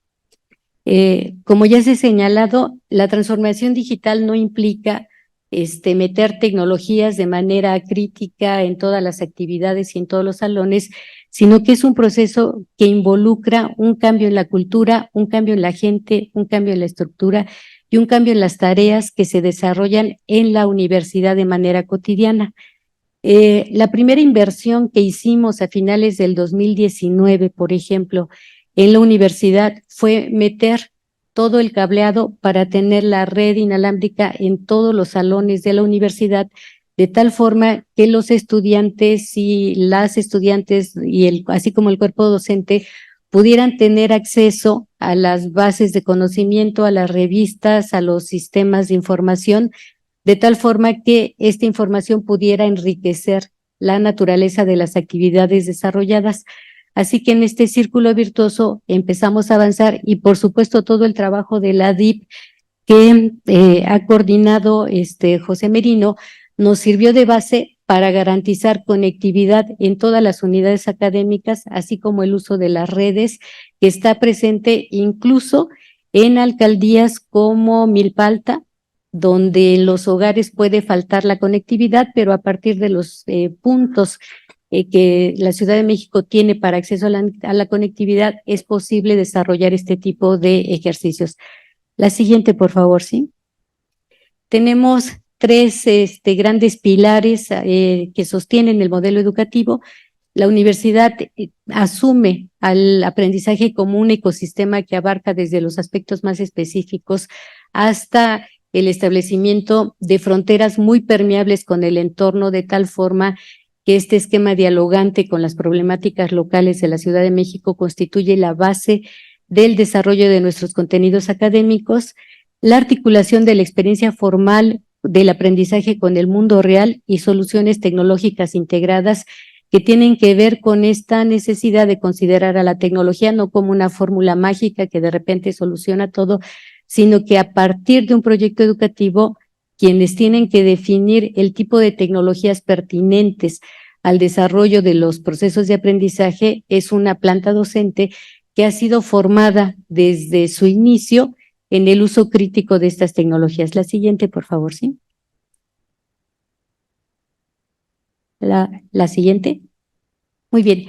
Como ya se ha señalado, la transformación digital no implica meter tecnologías de manera crítica en todas las actividades y en todos los salones, sino que es un proceso que involucra un cambio en la cultura, un cambio en la gente, un cambio en la estructura y un cambio en las tareas que se desarrollan en la universidad de manera cotidiana. La primera inversión que hicimos a finales del 2019, por ejemplo, en la universidad fue meter todo el cableado para tener la red inalámbrica en todos los salones de la universidad, de tal forma que los estudiantes y las estudiantes, así como el cuerpo docente, pudieran tener acceso a las bases de conocimiento, a las revistas, a los sistemas de información, de tal forma que esta información pudiera enriquecer la naturaleza de las actividades desarrolladas. Así que en este círculo virtuoso empezamos a avanzar y por supuesto todo el trabajo de la DIP que ha coordinado José Merino nos sirvió de base para garantizar conectividad en todas las unidades académicas, así como el uso de las redes, que está presente incluso en alcaldías como Milpalta, donde en los hogares puede faltar la conectividad, pero a partir de los puntos que la Ciudad de México tiene para acceso a la conectividad, es posible desarrollar este tipo de ejercicios. La siguiente, por favor, ¿sí? Tenemos tres grandes pilares que sostienen el modelo educativo. La universidad asume al aprendizaje como un ecosistema que abarca desde los aspectos más específicos hasta el establecimiento de fronteras muy permeables con el entorno, de tal forma que este esquema dialogante con las problemáticas locales de la Ciudad de México constituye la base del desarrollo de nuestros contenidos académicos, la articulación de la experiencia formal del aprendizaje con el mundo real y soluciones tecnológicas integradas que tienen que ver con esta necesidad de considerar a la tecnología no como una fórmula mágica que de repente soluciona todo, sino que a partir de un proyecto educativo, quienes tienen que definir el tipo de tecnologías pertinentes al desarrollo de los procesos de aprendizaje es una planta docente que ha sido formada desde su inicio en el uso crítico de estas tecnologías. La siguiente, por favor, ¿sí? La siguiente. Muy bien.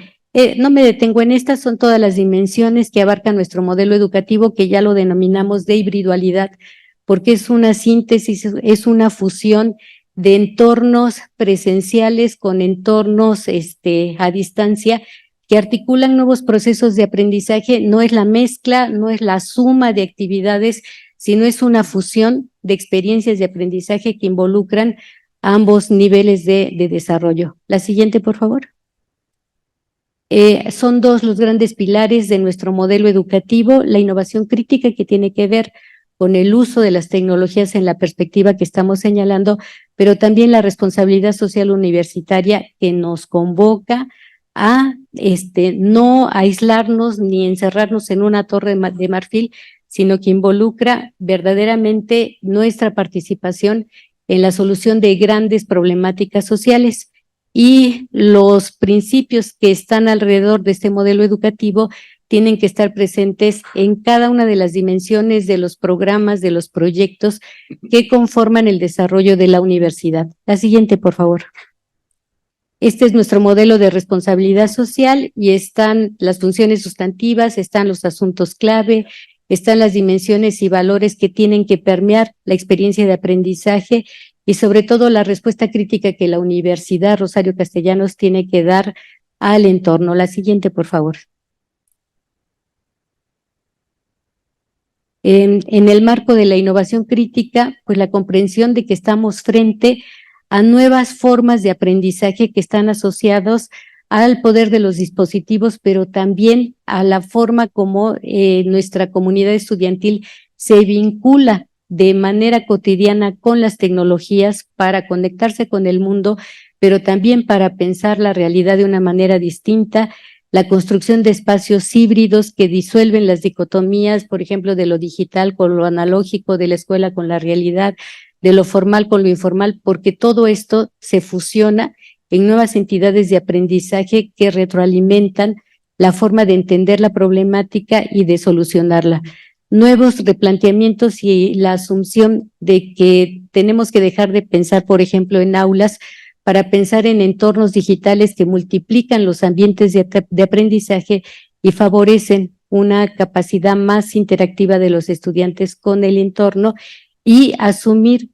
No me detengo en estas, son todas las dimensiones que abarca nuestro modelo educativo, que ya lo denominamos de hibridualidad, porque es una síntesis, es una fusión de entornos presenciales con entornos a distancia, que articulan nuevos procesos de aprendizaje. No es la mezcla, no es la suma de actividades, sino es una fusión de experiencias de aprendizaje que involucran ambos niveles de desarrollo. La siguiente, por favor. Son dos los grandes pilares de nuestro modelo educativo: la innovación crítica, que tiene que ver con el uso de las tecnologías en la perspectiva que estamos señalando, pero también la responsabilidad social universitaria, que nos convoca a no aislarnos ni encerrarnos en una torre de marfil, sino que involucra verdaderamente nuestra participación en la solución de grandes problemáticas sociales. Y los principios que están alrededor de este modelo educativo tienen que estar presentes en cada una de las dimensiones de los programas, de los proyectos que conforman el desarrollo de la universidad. La siguiente, por favor. Este es nuestro modelo de responsabilidad social y están las funciones sustantivas, están los asuntos clave, están las dimensiones y valores que tienen que permear la experiencia de aprendizaje y sobre todo la respuesta crítica que la Universidad Rosario Castellanos tiene que dar al entorno. La siguiente, por favor. En el marco de la innovación crítica, pues la comprensión de que estamos frente a nuevas formas de aprendizaje que están asociados al poder de los dispositivos, pero también a la forma como nuestra comunidad estudiantil se vincula de manera cotidiana con las tecnologías para conectarse con el mundo, pero también para pensar la realidad de una manera distinta, la construcción de espacios híbridos que disuelven las dicotomías, por ejemplo, de lo digital con lo analógico, de la escuela con la realidad, de lo formal con lo informal, porque todo esto se fusiona en nuevas entidades de aprendizaje que retroalimentan la forma de entender la problemática y de solucionarla. Nuevos replanteamientos y la asunción de que tenemos que dejar de pensar, por ejemplo, en aulas para pensar en entornos digitales que multiplican los ambientes de aprendizaje y favorecen una capacidad más interactiva de los estudiantes con el entorno, y asumir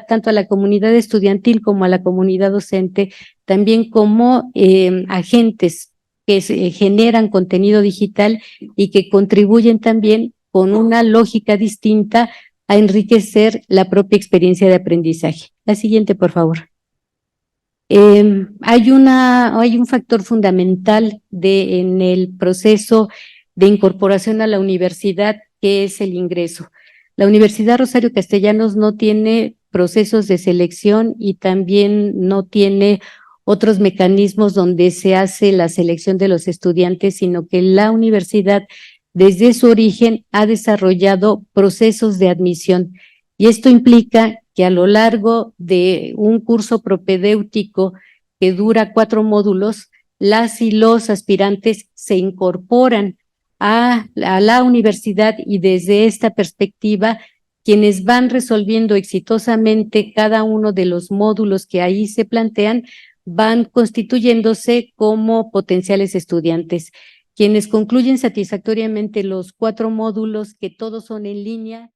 tanto a la comunidad estudiantil como a la comunidad docente también como agentes que generan contenido digital y que contribuyen también con una lógica distinta a enriquecer la propia experiencia de aprendizaje. La siguiente, por favor. Hay un factor fundamental en el proceso de incorporación a la universidad, que es el ingreso. La Universidad Rosario Castellanos no tiene procesos de selección y también no tiene otros mecanismos donde se hace la selección de los estudiantes, sino que la universidad desde su origen ha desarrollado procesos de admisión, y esto implica que a lo largo de un curso propedéutico que dura 4 módulos, las y los aspirantes se incorporan a la universidad, y desde esta perspectiva, quienes van resolviendo exitosamente cada uno de los módulos que ahí se plantean, van constituyéndose como potenciales estudiantes. Quienes concluyen satisfactoriamente los 4 módulos, que todos son en línea,